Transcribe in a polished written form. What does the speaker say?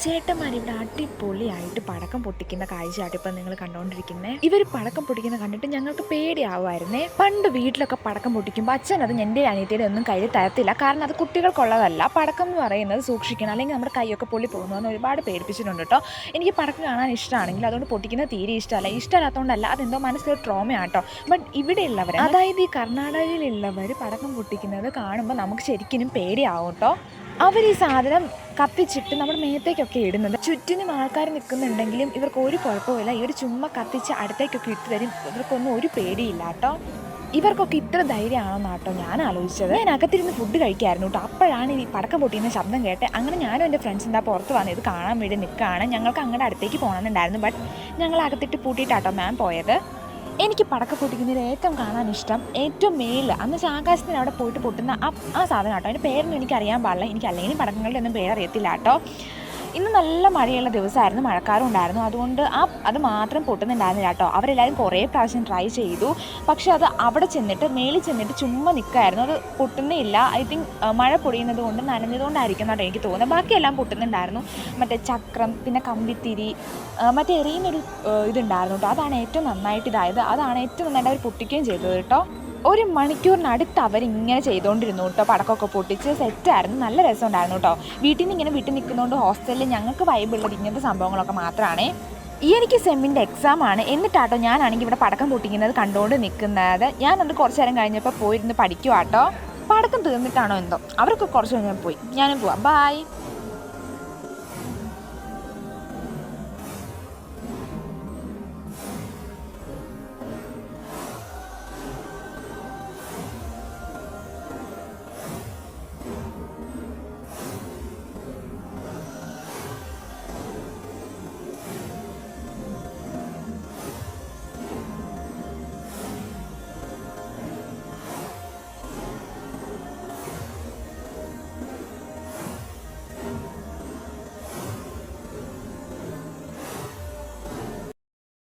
ചേട്ടന്മാർ ഇവിടെ അടിപൊളിയായിട്ട് പടക്കം പൊട്ടിക്കുന്ന കാഴ്ചയായിട്ട് ഇപ്പം നിങ്ങൾ കണ്ടുകൊണ്ടിരിക്കുന്നത്. ഇവർ പടക്കം പൊട്ടിക്കുന്ന കണ്ടിട്ട് ഞങ്ങൾക്ക് പേടിയാവുമായിരുന്നേ. പണ്ട് വീട്ടിലൊക്കെ പടക്കം പൊട്ടിക്കുമ്പോൾ അച്ഛൻ അത് എൻ്റെ അനിയത്തിയുടെ ഒന്നും കയ്യിൽ തരത്തില്ല. കാരണം അത് കുട്ടികൾക്കുള്ളതല്ല. പടക്കം എന്ന് പറയുന്നത് സൂക്ഷിക്കണം, അല്ലെങ്കിൽ നമ്മുടെ കൈയൊക്കെ പൊള്ളി പോകുന്നു ഒരുപാട് പേടിപ്പിച്ചിട്ടുണ്ട് കേട്ടോ. എനിക്ക് പടക്കം കാണാൻ ഇഷ്ടമാണെങ്കിൽ അതുകൊണ്ട് പൊട്ടിക്കുന്നത് തീരെ ഇഷ്ടമല്ല. ഇഷ്ടമല്ലാത്തതുകൊണ്ടല്ല, അതെന്തോ മനസ്സിലൊരു ട്രോമയാട്ടോ. ബട്ട് ഇവിടെയുള്ളവർ, അതായത് ഈ കർണാടകയിലുള്ളവർ പടക്കം പൊട്ടിക്കുന്നത് കാണുമ്പോൾ നമുക്ക് ശരിക്കും പേടിയാവും കേട്ടോ. അവർ ഈ സാധനം കത്തിച്ചിട്ട് നമ്മുടെ മേത്തേക്കൊക്കെ ഇടുന്നത്. ചുറ്റിനും ആൾക്കാർ നിൽക്കുന്നുണ്ടെങ്കിലും ഇവർക്ക് ഒരു കുഴപ്പമില്ല. ഇവർ ചുമ്മാ കത്തിച്ച് അടുത്തേക്കൊക്കെ ഇട്ട് തരും. ഇവർക്കൊന്നും ഒരു പേടിയില്ല കേട്ടോ. ഇവർക്കൊക്കെ ഇത്ര ധൈര്യമാണെന്നാട്ടോ ഞാൻ ആലോചിച്ചത്. ഞാൻ അകത്തിരുന്ന് ഫുഡ് കഴിക്കായിരുന്നു കേട്ടോ. അപ്പോഴാണ് ഈ പടക്കം പൊട്ടിക്കുന്ന ശബ്ദം കേട്ട് അങ്ങനെ ഞാനും എൻ്റെ ഫ്രണ്ട്സ് എന്താ പുറത്ത് വന്ന് ഇത് കാണാൻ വേണ്ടി നിൽക്കുകയാണ്. ഞങ്ങൾക്ക് അങ്ങോട്ട് അടുത്തേക്ക് പോകണമെന്നുണ്ടായിരുന്നു. ബട്ട് ഞങ്ങൾ അകത്തിട്ട് പൂട്ടിയിട്ടാട്ടോ മാം പോയത്. എനിക്ക് പടക്കം പൊട്ടിക്കുന്നതിൽ ഏറ്റവും കാണാൻ ഇഷ്ടം ഏറ്റവും മേളിൽ അന്ന് ആകാശത്തിന് അവിടെ പോയിട്ട് പൊട്ടുന്ന ആ സാധനം കേട്ടോ. അതിൻ്റെ പേരൊന്നും എനിക്കറിയാൻ പാടില്ല. എനിക്ക് അല്ലെങ്കിൽ പടക്കങ്ങളുടെ ഒന്നും പേരറിയത്തില്ല കേട്ടോ. ഇന്ന് നല്ല മഴയുള്ള ദിവസമായിരുന്നു, മഴക്കാറും ഉണ്ടായിരുന്നു. അതുകൊണ്ട് അത് മാത്രം പൊട്ടുന്നുണ്ടായിരുന്നില്ല കേട്ടോ. അവരെല്ലാവരും കുറേ പ്രാവശ്യം ട്രൈ ചെയ്തു. പക്ഷെ അത് അവിടെ ചെന്നിട്ട് മേളിൽ ചെന്നിട്ട് ചുമ്മാ നിൽക്കുമായിരുന്നു. അത് പൊട്ടുന്നേ ഇല്ല. ഐ തിങ്ക് മഴ പൊടിയുന്നത് കൊണ്ട് നനഞ്ഞതുകൊണ്ടായിരിക്കും എന്നാണ് എനിക്ക് തോന്നുന്നത്. ബാക്കിയെല്ലാം പൊട്ടുന്നുണ്ടായിരുന്നു. മറ്റേ ചക്രം, പിന്നെ കമ്പിത്തിരി, മറ്റേ എറിയുന്നൊരു ഇതുണ്ടായിരുന്നു കേട്ടോ. അതാണ് ഏറ്റവും നന്നായിട്ട് ഇതായത്. അതാണ് ഏറ്റവും നന്നായിട്ട് അവർ പൊട്ടിക്കുകയും ചെയ്തത് കേട്ടോ. 1 മണിക്കൂറിനടുത്ത് അവരിങ്ങനെ ചെയ്തുകൊണ്ടിരുന്നു കേട്ടോ. പടക്കമൊക്കെ പൊട്ടിച്ച് സെറ്റായിരുന്നു. നല്ല രസമുണ്ടായിരുന്നു കേട്ടോ. വീട്ടിൽ നിന്ന് ഇങ്ങനെ വീട്ടിൽ നിൽക്കുന്നതുകൊണ്ട് ഹോസ്റ്റലിൽ ഞങ്ങൾക്ക് വൈബുള്ളത് ഇങ്ങനത്തെ സംഭവങ്ങളൊക്കെ മാത്രമാണ്. എനിക്ക് സെമ്മിൻ്റെ എക്സാമാണ്. എന്നിട്ടാട്ടോ ഞാനാണെങ്കിൽ ഇവിടെ പടക്കം പൊട്ടിക്കുന്നത് കണ്ടുകൊണ്ട് നിൽക്കുന്നത്. ഞാനത് കുറച്ച് നേരം കഴിഞ്ഞപ്പോൾ പോയിരുന്ന് പഠിക്കുവാട്ടോ. പടക്കം തീർന്നിട്ടാണോ എന്തോ അവർക്ക് കുറച്ച് കഴിഞ്ഞാൽ പോയി. ഞാനും പോവാം. ബായ്.